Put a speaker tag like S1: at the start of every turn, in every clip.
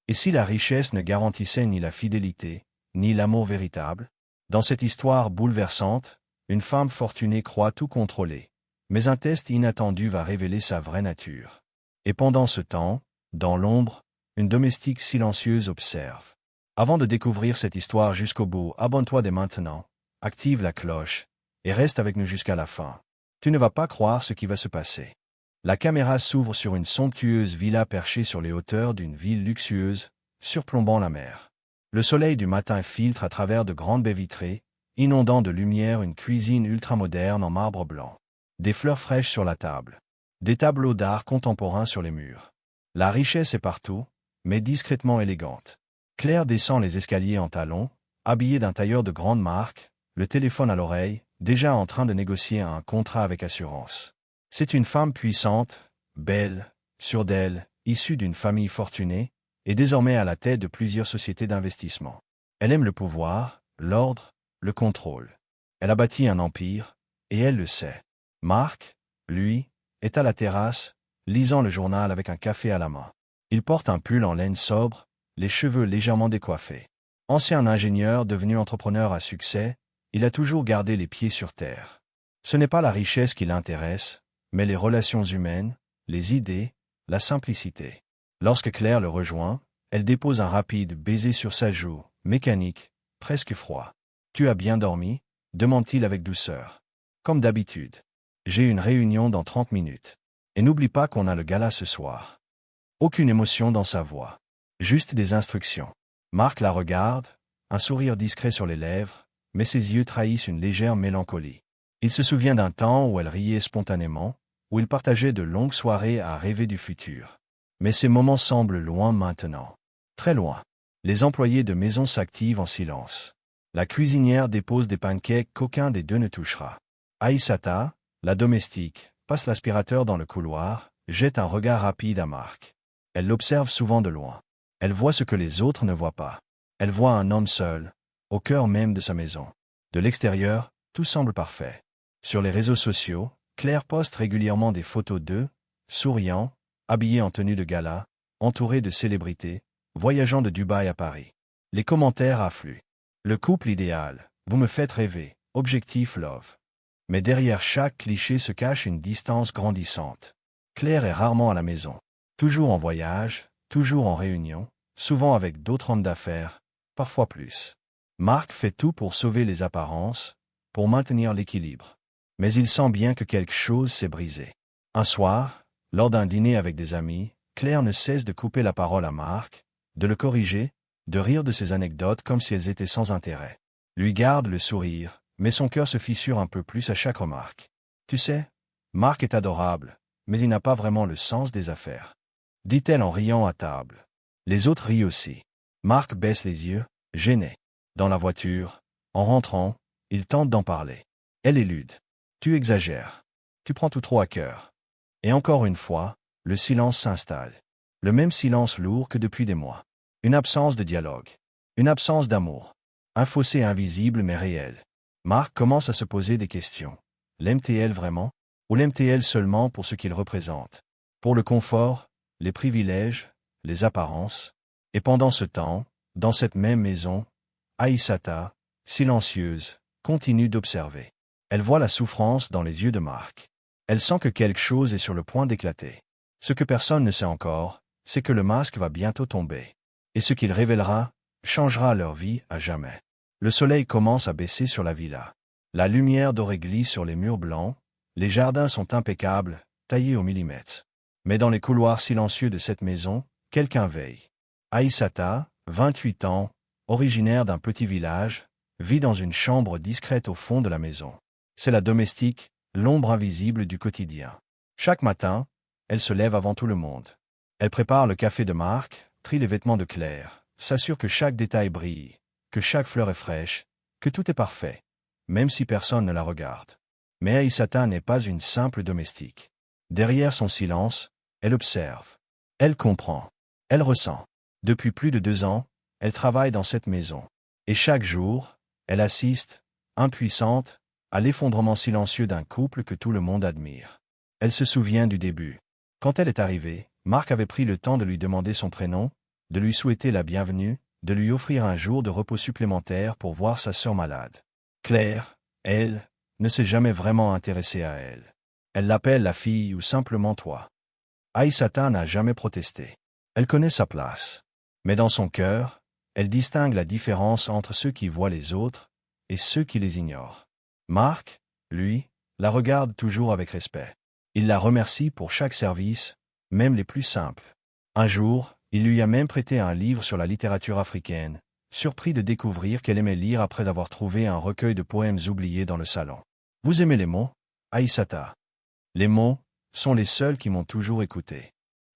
S1: Et si la richesse ne garantissait ni la fidélité, ni l'amour véritable? Dans cette histoire bouleversante, une femme fortunée croit tout contrôler. Mais un test inattendu va révéler sa vraie nature. Et pendant ce temps, dans l'ombre, une domestique silencieuse observe. Avant de découvrir cette histoire jusqu'au bout, abonne-toi dès maintenant, active la cloche, et reste avec nous jusqu'à la fin. Tu ne vas pas croire ce qui va se passer. La caméra s'ouvre sur une somptueuse villa perchée sur les hauteurs d'une ville luxueuse, surplombant la mer. Le soleil du matin filtre à travers de grandes baies vitrées, inondant de lumière une cuisine ultramoderne en marbre blanc. Des fleurs fraîches sur la table. Des tableaux d'art contemporains sur les murs. La richesse est partout, mais discrètement élégante. Claire descend les escaliers en talons, habillée d'un tailleur de grande marque, le téléphone à l'oreille, déjà en train de négocier un contrat avec assurance. C'est une femme puissante, belle, sûre d'elle, issue d'une famille fortunée, et désormais à la tête de plusieurs sociétés d'investissement. Elle aime le pouvoir, l'ordre, le contrôle. Elle a bâti un empire, et elle le sait. Marc, lui, est à la terrasse, lisant le journal avec un café à la main. Il porte un pull en laine sobre, les cheveux légèrement décoiffés. Ancien ingénieur devenu entrepreneur à succès, il a toujours gardé les pieds sur terre. Ce n'est pas la richesse qui l'intéresse, mais les relations humaines, les idées, la simplicité. Lorsque Claire le rejoint, elle dépose un rapide baiser sur sa joue, mécanique, presque froid. « Tu as bien dormi ?» demande-t-il avec douceur. « Comme d'habitude. J'ai une réunion dans 30 minutes. Et n'oublie pas qu'on a le gala ce soir. » Aucune émotion dans sa voix. Juste des instructions. Marc la regarde, un sourire discret sur les lèvres, mais ses yeux trahissent une légère mélancolie. Il se souvient d'un temps où elle riait spontanément, où ils partageaient de longues soirées à rêver du futur. Mais ces moments semblent loin maintenant. Très loin. Les employés de maison s'activent en silence. La cuisinière dépose des pancakes qu'aucun des deux ne touchera. Aïssata, la domestique, passe l'aspirateur dans le couloir, jette un regard rapide à Marc. Elle l'observe souvent de loin. Elle voit ce que les autres ne voient pas. Elle voit un homme seul, au cœur même de sa maison. De l'extérieur, tout semble parfait. Sur les réseaux sociaux, Claire poste régulièrement des photos d'eux, souriant, habillés en tenue de gala, entourés de célébrités, voyageant de Dubaï à Paris. Les commentaires affluent. Le couple idéal, vous me faites rêver, objectif love. Mais derrière chaque cliché se cache une distance grandissante. Claire est rarement à la maison. Toujours en voyage, toujours en réunion, souvent avec d'autres hommes d'affaires, parfois plus. Marc fait tout pour sauver les apparences, pour maintenir l'équilibre. Mais il sent bien que quelque chose s'est brisé. Un soir, lors d'un dîner avec des amis, Claire ne cesse de couper la parole à Marc, de le corriger, de rire de ses anecdotes comme si elles étaient sans intérêt. Lui garde le sourire, mais son cœur se fissure un peu plus à chaque remarque. Tu sais, Marc est adorable, mais il n'a pas vraiment le sens des affaires. Dit-elle en riant à table. Les autres rient aussi. Marc baisse les yeux, gêné. Dans la voiture, en rentrant, il tente d'en parler. Elle élude. Tu exagères. Tu prends tout trop à cœur. Et encore une fois, le silence s'installe. Le même silence lourd que depuis des mois. Une absence de dialogue. Une absence d'amour. Un fossé invisible mais réel. Marc commence à se poser des questions. L'aime-t-elle vraiment? Ou l'aime-t-elle seulement pour ce qu'il représente? Pour le confort, les privilèges, les apparences. Et pendant ce temps, dans cette même maison, Aïssata, silencieuse, continue d'observer. Elle voit la souffrance dans les yeux de Marc. Elle sent que quelque chose est sur le point d'éclater. Ce que personne ne sait encore, c'est que le masque va bientôt tomber. Et ce qu'il révélera, changera leur vie à jamais. Le soleil commence à baisser sur la villa. La lumière dorée glisse sur les murs blancs, les jardins sont impeccables, taillés au millimètre. Mais dans les couloirs silencieux de cette maison, quelqu'un veille. Aïssata, 28 ans, originaire d'un petit village, vit dans une chambre discrète au fond de la maison. C'est la domestique, l'ombre invisible du quotidien. Chaque matin, elle se lève avant tout le monde. Elle prépare le café de Marc, trie les vêtements de Claire, s'assure que chaque détail brille, que chaque fleur est fraîche, que tout est parfait, même si personne ne la regarde. Mais Aïssata n'est pas une simple domestique. Derrière son silence, elle observe. Elle comprend. Elle ressent. Depuis plus de 2 ans, elle travaille dans cette maison. Et chaque jour, elle assiste, impuissante, à l'effondrement silencieux d'un couple que tout le monde admire. Elle se souvient du début. Quand elle est arrivée, Marc avait pris le temps de lui demander son prénom, de lui souhaiter la bienvenue, de lui offrir un jour de repos supplémentaire pour voir sa sœur malade. Claire, elle, ne s'est jamais vraiment intéressée à elle. Elle l'appelle la fille ou simplement toi. Aïssata n'a jamais protesté. Elle connaît sa place. Mais dans son cœur, elle distingue la différence entre ceux qui voient les autres et ceux qui les ignorent. Marc, lui, la regarde toujours avec respect. Il la remercie pour chaque service, même les plus simples. Un jour, il lui a même prêté un livre sur la littérature africaine, surpris de découvrir qu'elle aimait lire après avoir trouvé un recueil de poèmes oubliés dans le salon. Vous aimez les mots, Aïssata? Les mots sont les seuls qui m'ont toujours écouté.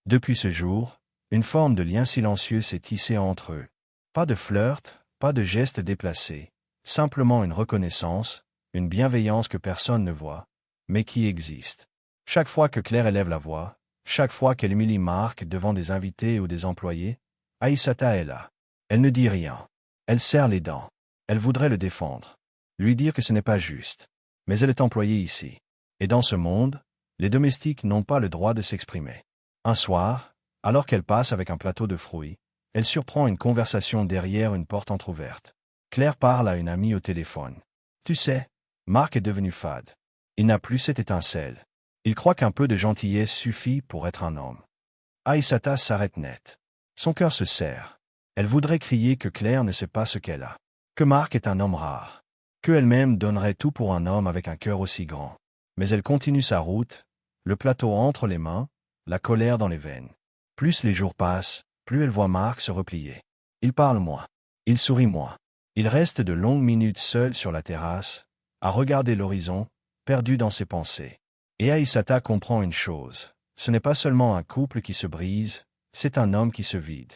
S1: Depuis ce jour, une forme de lien silencieux s'est tissé entre eux. Pas de flirt, pas de gestes déplacés, simplement une reconnaissance, une bienveillance que personne ne voit, mais qui existe. Chaque fois que Claire élève la voix, chaque fois qu'elle humilie Marc devant des invités ou des employés, Aïssata est là. Elle ne dit rien. Elle serre les dents. Elle voudrait le défendre. Lui dire que ce n'est pas juste. Mais elle est employée ici. Et dans ce monde, les domestiques n'ont pas le droit de s'exprimer. Un soir, alors qu'elle passe avec un plateau de fruits, elle surprend une conversation derrière une porte entr'ouverte. Claire parle à une amie au téléphone. Tu sais, Marc est devenu fade. Il n'a plus cette étincelle. Il croit qu'un peu de gentillesse suffit pour être un homme. Aïssata s'arrête net. Son cœur se serre. Elle voudrait crier que Claire ne sait pas ce qu'elle a. Que Marc est un homme rare. Qu'elle-même donnerait tout pour un homme avec un cœur aussi grand. Mais elle continue sa route, le plateau entre les mains, la colère dans les veines. Plus les jours passent, plus elle voit Marc se replier. Il parle moins. Il sourit moins. Il reste de longues minutes seul sur la terrasse, à regarder l'horizon, perdu dans ses pensées. Et Aïssata comprend une chose. Ce n'est pas seulement un couple qui se brise, c'est un homme qui se vide.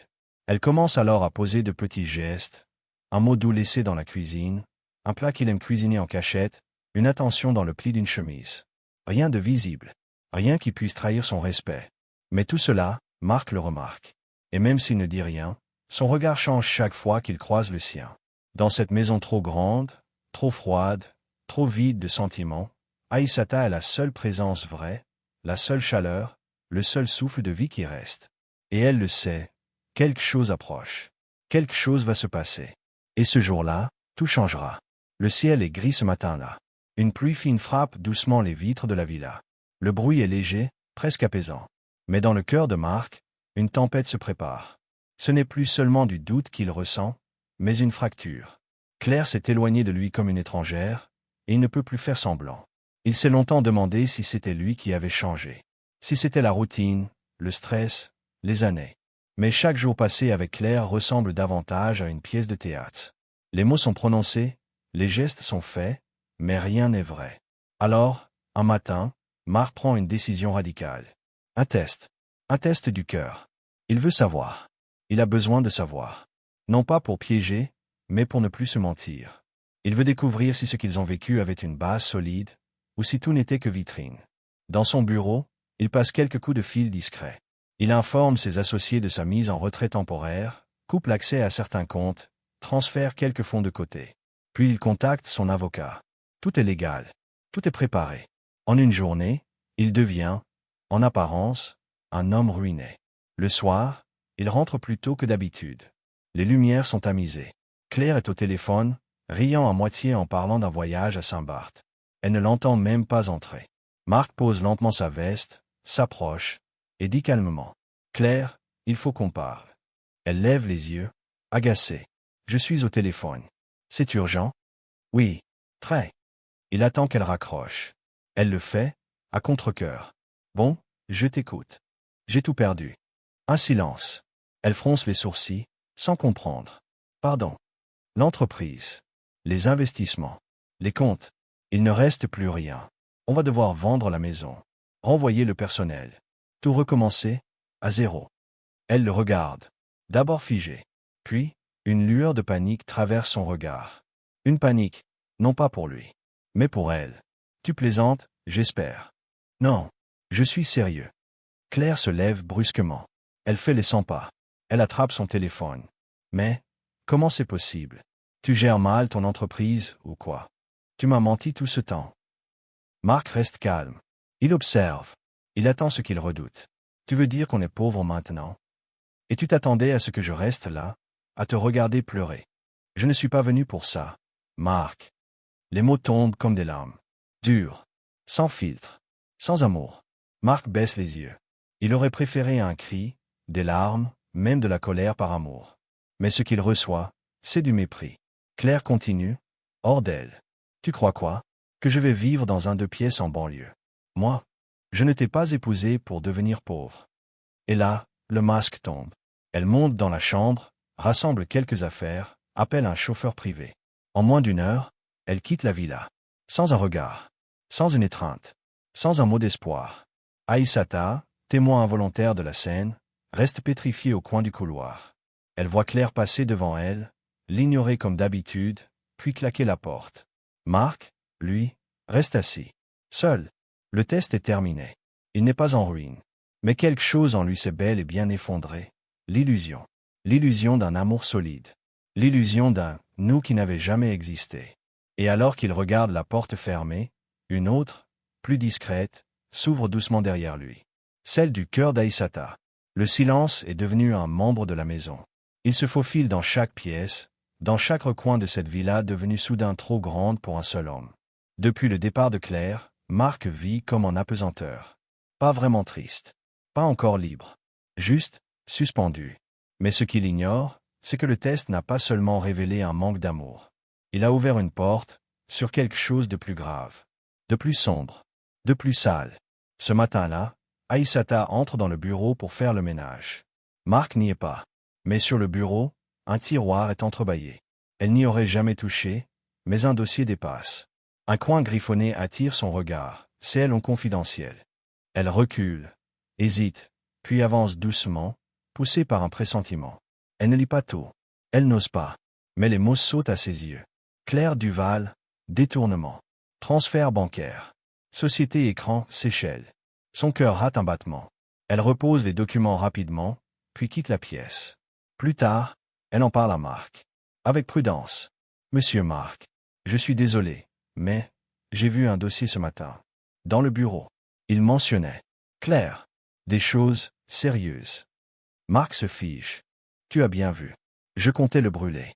S1: Elle commence alors à poser de petits gestes, un mot doux laissé dans la cuisine, un plat qu'il aime cuisiner en cachette, une attention dans le pli d'une chemise. Rien de visible. Rien qui puisse trahir son respect. Mais tout cela, Marc le remarque. Et même s'il ne dit rien, son regard change chaque fois qu'il croise le sien. Dans cette maison trop grande, trop froide, trop vide de sentiments, Aïssata est la seule présence vraie, la seule chaleur, le seul souffle de vie qui reste. Et elle le sait, quelque chose approche. Quelque chose va se passer. Et ce jour-là, tout changera. Le ciel est gris ce matin-là. Une pluie fine frappe doucement les vitres de la villa. Le bruit est léger, presque apaisant. Mais dans le cœur de Marc, une tempête se prépare. Ce n'est plus seulement du doute qu'il ressent, mais une fracture. Claire s'est éloignée de lui comme une étrangère, et il ne peut plus faire semblant. Il s'est longtemps demandé si c'était lui qui avait changé. Si c'était la routine, le stress, les années. Mais chaque jour passé avec Claire ressemble davantage à une pièce de théâtre. Les mots sont prononcés, les gestes sont faits, mais rien n'est vrai. Alors, un matin, Marc prend une décision radicale. Un test. Un test du cœur. Il veut savoir. Il a besoin de savoir. Non pas pour piéger, mais pour ne plus se mentir. Il veut découvrir si ce qu'ils ont vécu avait une base solide, ou si tout n'était que vitrine. Dans son bureau, il passe quelques coups de fil discrets. Il informe ses associés de sa mise en retrait temporaire, coupe l'accès à certains comptes, transfère quelques fonds de côté. Puis il contacte son avocat. Tout est légal. Tout est préparé. En une journée, il devient, en apparence, un homme ruiné. Le soir, il rentre plus tôt que d'habitude. Les lumières sont tamisées. Claire est au téléphone, riant à moitié en parlant d'un voyage à Saint-Barth. Elle ne l'entend même pas entrer. Marc pose lentement sa veste, s'approche, et dit calmement. « Claire, il faut qu'on parle. » Elle lève les yeux, agacée. « Je suis au téléphone. C'est urgent? » « Oui, très. » Il attend qu'elle raccroche. Elle le fait, à contre-cœur. « Bon, je t'écoute. J'ai tout perdu. » Un silence. Elle fronce les sourcils, sans comprendre. « Pardon. L'entreprise. Les investissements. Les comptes. Il ne reste plus rien. On va devoir vendre la maison. Renvoyer le personnel. Tout recommencer, à zéro. » Elle le regarde. D'abord figé. Puis, une lueur de panique traverse son regard. Une panique, non pas pour lui, mais pour elle. « Tu plaisantes, j'espère. »« Non, je suis sérieux. » Claire se lève brusquement. Elle fait les 100 pas. Elle attrape son téléphone. « Mais, comment c'est possible? Tu gères mal ton entreprise, ou quoi? Tu m'as menti tout ce temps. » Marc reste calme. Il observe. Il attend ce qu'il redoute. « Tu veux dire qu'on est pauvre maintenant? » Et tu t'attendais à ce que je reste là, à te regarder pleurer. Je ne suis pas venu pour ça, Marc. Les mots tombent comme des larmes. Durs. Sans filtre. Sans amour. Marc baisse les yeux. Il aurait préféré un cri, des larmes, même de la colère par amour. Mais ce qu'il reçoit, c'est du mépris. Claire continue. Hors d'elle. Tu crois quoi? Que je vais vivre dans un 2 pièces en banlieue. Moi? Je ne t'ai pas épousé pour devenir pauvre. Et là, le masque tombe. Elle monte dans la chambre, rassemble quelques affaires, appelle un chauffeur privé. En moins d'une heure, elle quitte la villa. Sans un regard. Sans une étreinte. Sans un mot d'espoir. Aïssata, témoin involontaire de la scène, reste pétrifiée au coin du couloir. Elle voit Claire passer devant elle, l'ignorer comme d'habitude, puis claquer la porte. Marc, lui, reste assis. Seul. Le test est terminé. Il n'est pas en ruine. Mais quelque chose en lui s'est bel et bien effondré. L'illusion. L'illusion d'un amour solide. L'illusion d'un « nous » qui n'avait jamais existé. Et alors qu'il regarde la porte fermée, une autre, plus discrète, s'ouvre doucement derrière lui. Celle du cœur d'Aïssata. Le silence est devenu un membre de la maison. Il se faufile dans chaque pièce, dans chaque recoin de cette villa devenue soudain trop grande pour un seul homme. Depuis le départ de Claire, Marc vit comme en apesanteur. Pas vraiment triste. Pas encore libre. Juste, suspendu. Mais ce qu'il ignore, c'est que le test n'a pas seulement révélé un manque d'amour. Il a ouvert une porte, sur quelque chose de plus grave. De plus sombre. De plus sale. Ce matin-là, Aïssata entre dans le bureau pour faire le ménage. Marc n'y est pas. Mais sur le bureau, un tiroir est entrebâillé. Elle n'y aurait jamais touché, mais un dossier dépasse. Un coin griffonné attire son regard, c'est elle en confidentiel. Elle recule, hésite, puis avance doucement, poussée par un pressentiment. Elle ne lit pas tout. Elle n'ose pas. Mais les mots sautent à ses yeux. Claire Duval, détournement. Transfert bancaire. Société écran, Seychelles. Son cœur rate un battement. Elle repose les documents rapidement, puis quitte la pièce. Plus tard, elle en parle à Marc. Avec prudence. Monsieur Marc, je suis désolé, mais j'ai vu un dossier ce matin. Dans le bureau. Il mentionnait. Claire. Des choses sérieuses. Marc se fige. Tu as bien vu. Je comptais le brûler.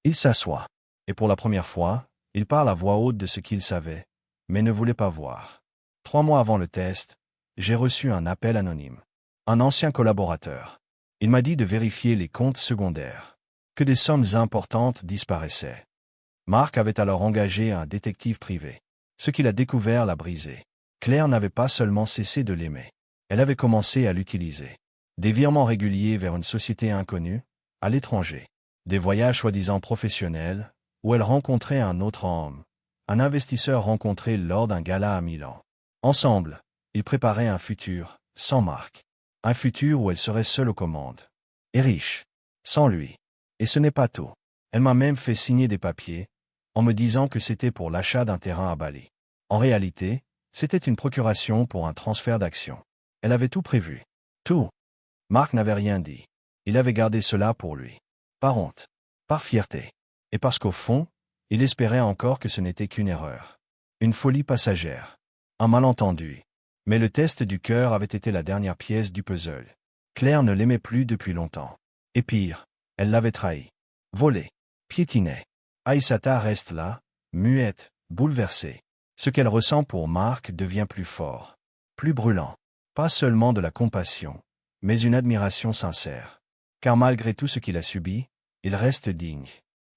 S1: Il s'assoit. Et pour la première fois, il parle à voix haute de ce qu'il savait, mais ne voulait pas voir. 3 mois avant le test, j'ai reçu un appel anonyme. Un ancien collaborateur. Il m'a dit de vérifier les comptes secondaires. Que des sommes importantes disparaissaient. Marc avait alors engagé un détective privé. Ce qu'il a découvert l'a brisé. Claire n'avait pas seulement cessé de l'aimer. Elle avait commencé à l'utiliser. Des virements réguliers vers une société inconnue, à l'étranger. Des voyages soi-disant professionnels, où elle rencontrait un autre homme, un investisseur rencontré lors d'un gala à Milan. Ensemble, ils préparaient un futur, sans Marc. Un futur où elle serait seule aux commandes. Et riche. Sans lui. Et ce n'est pas tout. Elle m'a même fait signer des papiers, en me disant que c'était pour l'achat d'un terrain à Bali. En réalité, c'était une procuration pour un transfert d'actions. Elle avait tout prévu. Tout. Marc n'avait rien dit. Il avait gardé cela pour lui. Par honte. Par fierté. Et parce qu'au fond, il espérait encore que ce n'était qu'une erreur. Une folie passagère. Un malentendu. Mais le test du cœur avait été la dernière pièce du puzzle. Claire ne l'aimait plus depuis longtemps. Et pire, elle l'avait trahi. Volé. Piétiné. Aïssata reste là, muette, bouleversée. Ce qu'elle ressent pour Marc devient plus fort. Plus brûlant. Pas seulement de la compassion, mais une admiration sincère. Car malgré tout ce qu'il a subi, il reste digne.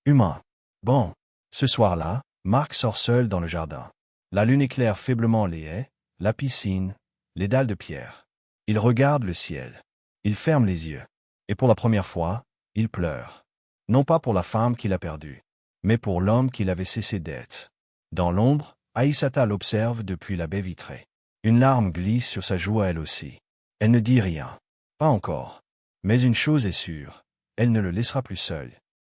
S1: Humain. Bon. Ce soir-là, Marc sort seul dans le jardin. La lune éclaire faiblement les haies, la piscine, les dalles de pierre. Il regarde le ciel. Il ferme les yeux. Et pour la première fois, il pleure. Non pas pour la femme qu'il a perdue, mais pour l'homme qu'il avait cessé d'être. Dans l'ombre, Aïssata l'observe depuis la baie vitrée. Une larme glisse sur sa joue à elle aussi. Elle ne dit rien. Pas encore. Mais une chose est sûre, elle ne le laissera plus seul.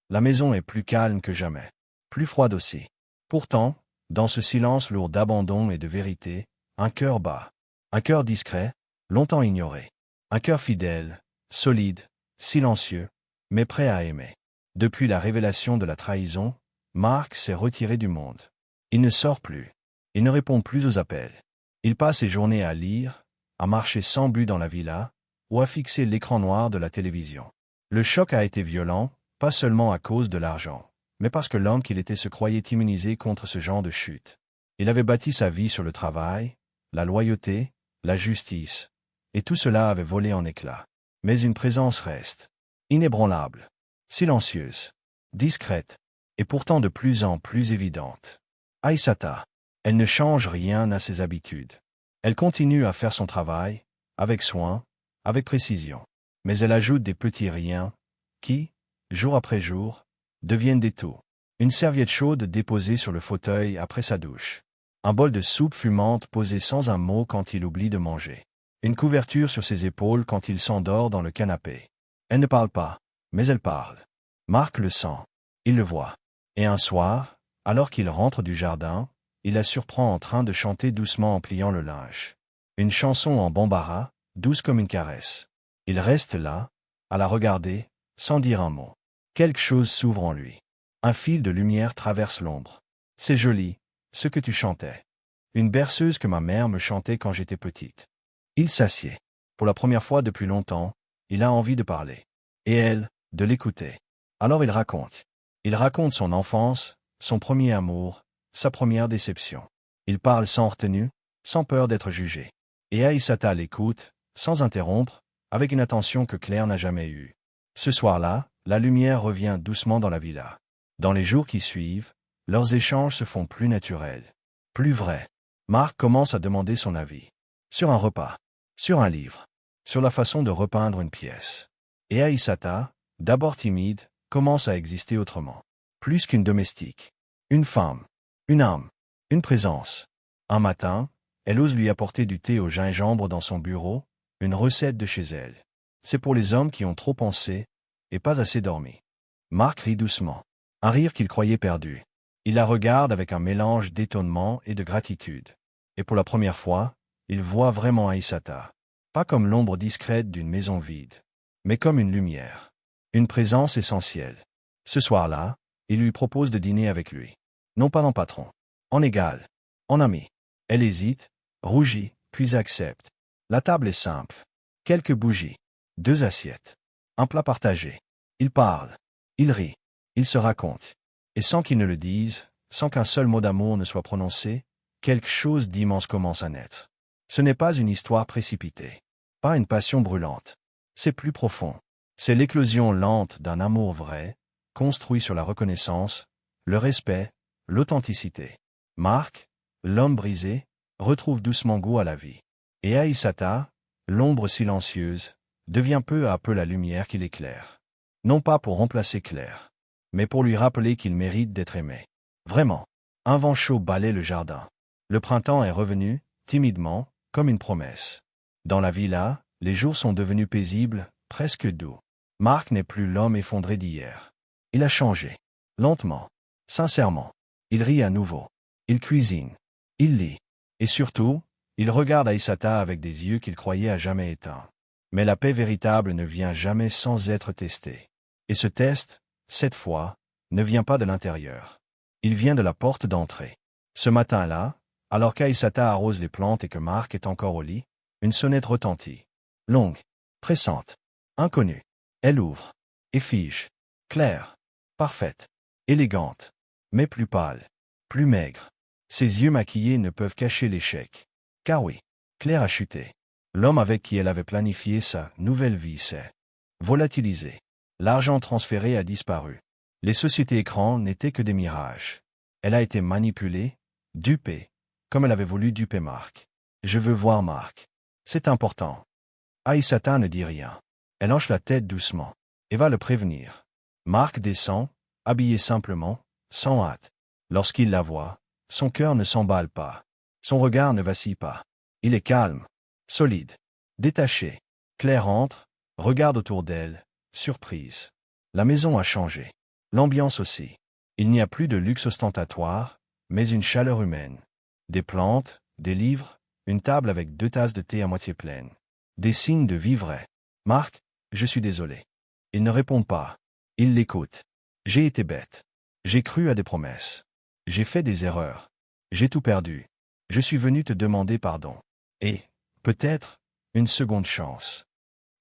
S1: La maison est plus calme que jamais. Plus froide aussi. Pourtant, dans ce silence lourd d'abandon et de vérité, un cœur bat. Un cœur discret, longtemps ignoré. Un cœur fidèle, solide, silencieux, mais prêt à aimer. Depuis la révélation de la trahison, Marc s'est retiré du monde. Il ne sort plus. Il ne répond plus aux appels. Il passe ses journées à lire, à marcher sans but dans la villa, ou a fixé l'écran noir de la télévision. Le choc a été violent, pas seulement à cause de l'argent, mais parce que l'homme qu'il était se croyait immunisé contre ce genre de chute. Il avait bâti sa vie sur le travail, la loyauté, la justice, et tout cela avait volé en éclats. Mais une présence reste, inébranlable, silencieuse, discrète, et pourtant de plus en plus évidente. Aïssata. Elle ne change rien à ses habitudes. Elle continue à faire son travail, avec soin, avec précision. Mais elle ajoute des petits riens, qui, jour après jour, deviennent des tout. Une serviette chaude déposée sur le fauteuil après sa douche. Un bol de soupe fumante posé sans un mot quand il oublie de manger. Une couverture sur ses épaules quand il s'endort dans le canapé. Elle ne parle pas, mais elle parle. Marc le sent. Il le voit. Et un soir, alors qu'il rentre du jardin, il la surprend en train de chanter doucement en pliant le linge. Une chanson en bambara, douce comme une caresse. Il reste là, à la regarder, sans dire un mot. Quelque chose s'ouvre en lui. Un fil de lumière traverse l'ombre. C'est joli, ce que tu chantais. Une berceuse que ma mère me chantait quand j'étais petite. Il s'assied. Pour la première fois depuis longtemps, il a envie de parler. Et elle, de l'écouter. Alors il raconte. Il raconte son enfance, son premier amour, sa première déception. Il parle sans retenue, sans peur d'être jugé. Et Aïssata l'écoute, sans interrompre, avec une attention que Claire n'a jamais eue. Ce soir-là, la lumière revient doucement dans la villa. Dans les jours qui suivent, leurs échanges se font plus naturels, plus vrais. Marc commence à demander son avis. Sur un repas, sur un livre, sur la façon de repeindre une pièce. Et Aïssata, d'abord timide, commence à exister autrement. Plus qu'une domestique. Une femme. Une âme. Une présence. Un matin, elle ose lui apporter du thé au gingembre dans son bureau, une recette de chez elle. C'est pour les hommes qui ont trop pensé et pas assez dormi. Marc rit doucement. Un rire qu'il croyait perdu. Il la regarde avec un mélange d'étonnement et de gratitude. Et pour la première fois, il voit vraiment Aïssata. Pas comme l'ombre discrète d'une maison vide, mais comme une lumière. Une présence essentielle. Ce soir-là, il lui propose de dîner avec lui. Non pas en patron. En égal. En ami. Elle hésite, rougit, puis accepte. La table est simple. Quelques bougies. 2 assiettes. Un plat partagé. Il parle. Il rit. Il se raconte. Et sans qu'il ne le dise, sans qu'un seul mot d'amour ne soit prononcé, quelque chose d'immense commence à naître. Ce n'est pas une histoire précipitée. Pas une passion brûlante. C'est plus profond. C'est l'éclosion lente d'un amour vrai, construit sur la reconnaissance, le respect, l'authenticité. Marc, l'homme brisé, retrouve doucement goût à la vie. Et Aïssata, l'ombre silencieuse, devient peu à peu la lumière qui l'éclaire. Non pas pour remplacer Claire, mais pour lui rappeler qu'il mérite d'être aimé. Vraiment. Un vent chaud balaie le jardin. Le printemps est revenu, timidement, comme une promesse. Dans la villa, les jours sont devenus paisibles, presque doux. Marc n'est plus l'homme effondré d'hier. Il a changé. Lentement. Sincèrement. Il rit à nouveau. Il cuisine. Il lit. Et surtout, il regarde Aïssata avec des yeux qu'il croyait à jamais éteints. Mais la paix véritable ne vient jamais sans être testée. Et ce test, cette fois, ne vient pas de l'intérieur. Il vient de la porte d'entrée. Ce matin-là, alors qu'Aïssata arrose les plantes et que Marc est encore au lit, une sonnette retentit. Longue, pressante, inconnue. Elle ouvre. Et fige. Claire. Parfaite. Élégante. Mais plus pâle. Plus maigre. Ses yeux maquillés ne peuvent cacher l'échec. Car oui, Claire a chuté. L'homme avec qui elle avait planifié sa nouvelle vie s'est volatilisé. L'argent transféré a disparu. Les sociétés écrans n'étaient que des mirages. Elle a été manipulée, dupée, comme elle avait voulu duper Marc. Je veux voir Marc. C'est important. Aïssata ne dit rien. Elle hoche la tête doucement et va le prévenir. Marc descend, habillé simplement, sans hâte. Lorsqu'il la voit, son cœur ne s'emballe pas. Son regard ne vacille pas. Il est calme, solide, détaché. Claire entre, regarde autour d'elle, surprise. La maison a changé. L'ambiance aussi. Il n'y a plus de luxe ostentatoire, mais une chaleur humaine. Des plantes, des livres, une table avec 2 tasses de thé à moitié pleines. Des signes de vie vrai. Marc, je suis désolé. Il ne répond pas. Il l'écoute. J'ai été bête. J'ai cru à des promesses. J'ai fait des erreurs. J'ai tout perdu. Je suis venu te demander pardon. Et, peut-être, une seconde chance.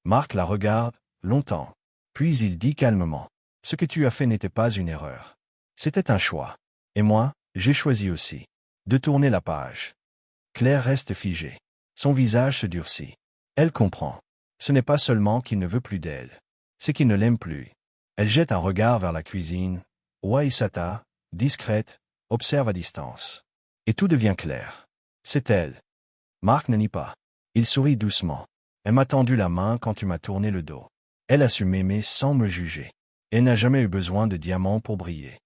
S1: Marc la regarde, longtemps. Puis il dit calmement. Ce que tu as fait n'était pas une erreur. C'était un choix. Et moi, j'ai choisi aussi. De tourner la page. Claire reste figée. Son visage se durcit. Elle comprend. Ce n'est pas seulement qu'il ne veut plus d'elle. C'est qu'il ne l'aime plus. Elle jette un regard vers la cuisine, où Aïssata, discrète, observe à distance. Et tout devient clair. C'est elle. Marc ne nie pas. Il sourit doucement. Elle m'a tendu la main quand tu m'as tourné le dos. Elle a su m'aimer sans me juger. Elle n'a jamais eu besoin de diamants pour briller.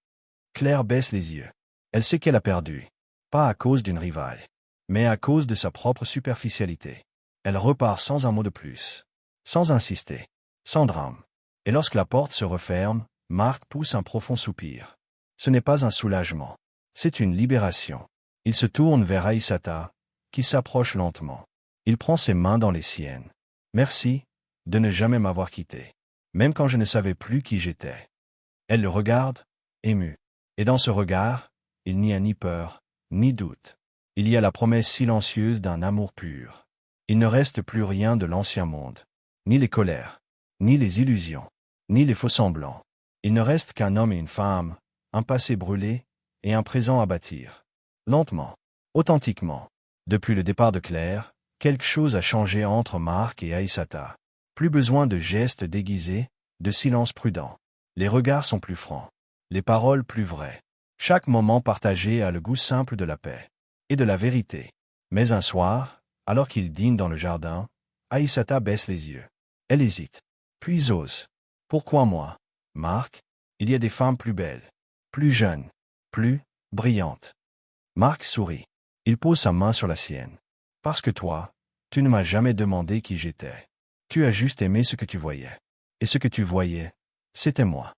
S1: Claire baisse les yeux. Elle sait qu'elle a perdu. Pas à cause d'une rivale, mais à cause de sa propre superficialité. Elle repart sans un mot de plus. Sans insister. Sans drame. Et lorsque la porte se referme, Marc pousse un profond soupir. Ce n'est pas un soulagement. C'est une libération. Il se tourne vers Aïssata, qui s'approche lentement. Il prend ses mains dans les siennes. Merci de ne jamais m'avoir quitté, même quand je ne savais plus qui j'étais. Elle le regarde, émue. Et dans ce regard, il n'y a ni peur, ni doute. Il y a la promesse silencieuse d'un amour pur. Il ne reste plus rien de l'ancien monde. Ni les colères, ni les illusions, ni les faux-semblants. Il ne reste qu'un homme et une femme, un passé brûlé et un présent à bâtir. Lentement, authentiquement. Depuis le départ de Claire, quelque chose a changé entre Marc et Aïssata. Plus besoin de gestes déguisés, de silence prudent. Les regards sont plus francs. Les paroles plus vraies. Chaque moment partagé a le goût simple de la paix et de la vérité. Mais un soir, alors qu'ils dînent dans le jardin, Aïssata baisse les yeux. Elle hésite. Puis ose. Pourquoi moi, Marc? Il y a des femmes plus belles, plus jeunes, plus brillantes. Marc sourit. Il pose sa main sur la sienne. Parce que toi, tu ne m'as jamais demandé qui j'étais. Tu as juste aimé ce que tu voyais. Et ce que tu voyais, c'était moi.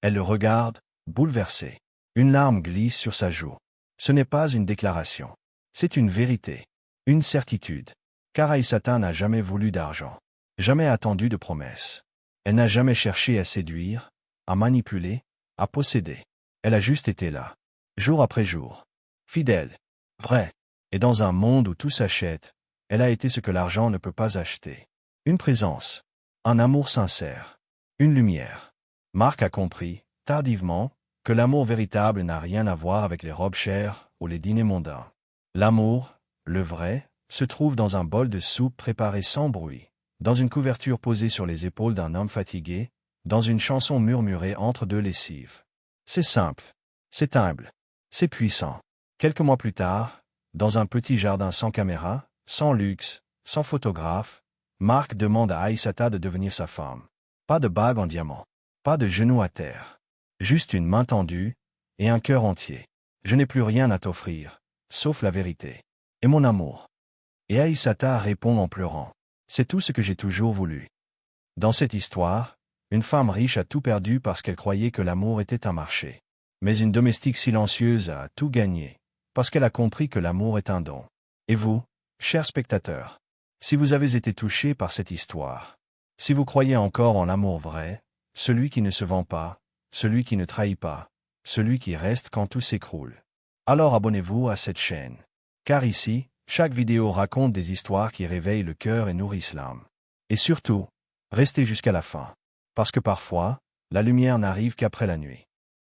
S1: Elle le regarde, bouleversée. Une larme glisse sur sa joue. Ce n'est pas une déclaration. C'est une vérité. Une certitude. Car Aïssata n'a jamais voulu d'argent. Jamais attendu de promesses. Elle n'a jamais cherché à séduire, à manipuler, à posséder. Elle a juste été là. Jour après jour. Fidèle. Vraie. Et dans un monde où tout s'achète, elle a été ce que l'argent ne peut pas acheter. Une présence. Un amour sincère. Une lumière. Marc a compris, tardivement, que l'amour véritable n'a rien à voir avec les robes chères ou les dîners mondains. L'amour, le vrai, se trouve dans un bol de soupe préparé sans bruit, dans une couverture posée sur les épaules d'un homme fatigué, dans une chanson murmurée entre deux lessives. C'est simple, c'est humble, c'est puissant. Quelques mois plus tard, dans un petit jardin sans caméra, sans luxe, sans photographe, Marc demande à Aïssata de devenir sa femme. Pas de bague en diamant, pas de genoux à terre. Juste une main tendue et un cœur entier. Je n'ai plus rien à t'offrir, sauf la vérité. Et mon amour. Et Aïssata répond en pleurant. C'est tout ce que j'ai toujours voulu. Dans cette histoire, une femme riche a tout perdu parce qu'elle croyait que l'amour était un marché. Mais une domestique silencieuse a tout gagné, parce qu'elle a compris que l'amour est un don. Et vous, chers spectateurs, si vous avez été touchés par cette histoire, si vous croyez encore en l'amour vrai, celui qui ne se vend pas, celui qui ne trahit pas, celui qui reste quand tout s'écroule, alors abonnez-vous à cette chaîne. Car ici, chaque vidéo raconte des histoires qui réveillent le cœur et nourrissent l'âme. Et surtout, restez jusqu'à la fin. Parce que parfois, la lumière n'arrive qu'après la nuit.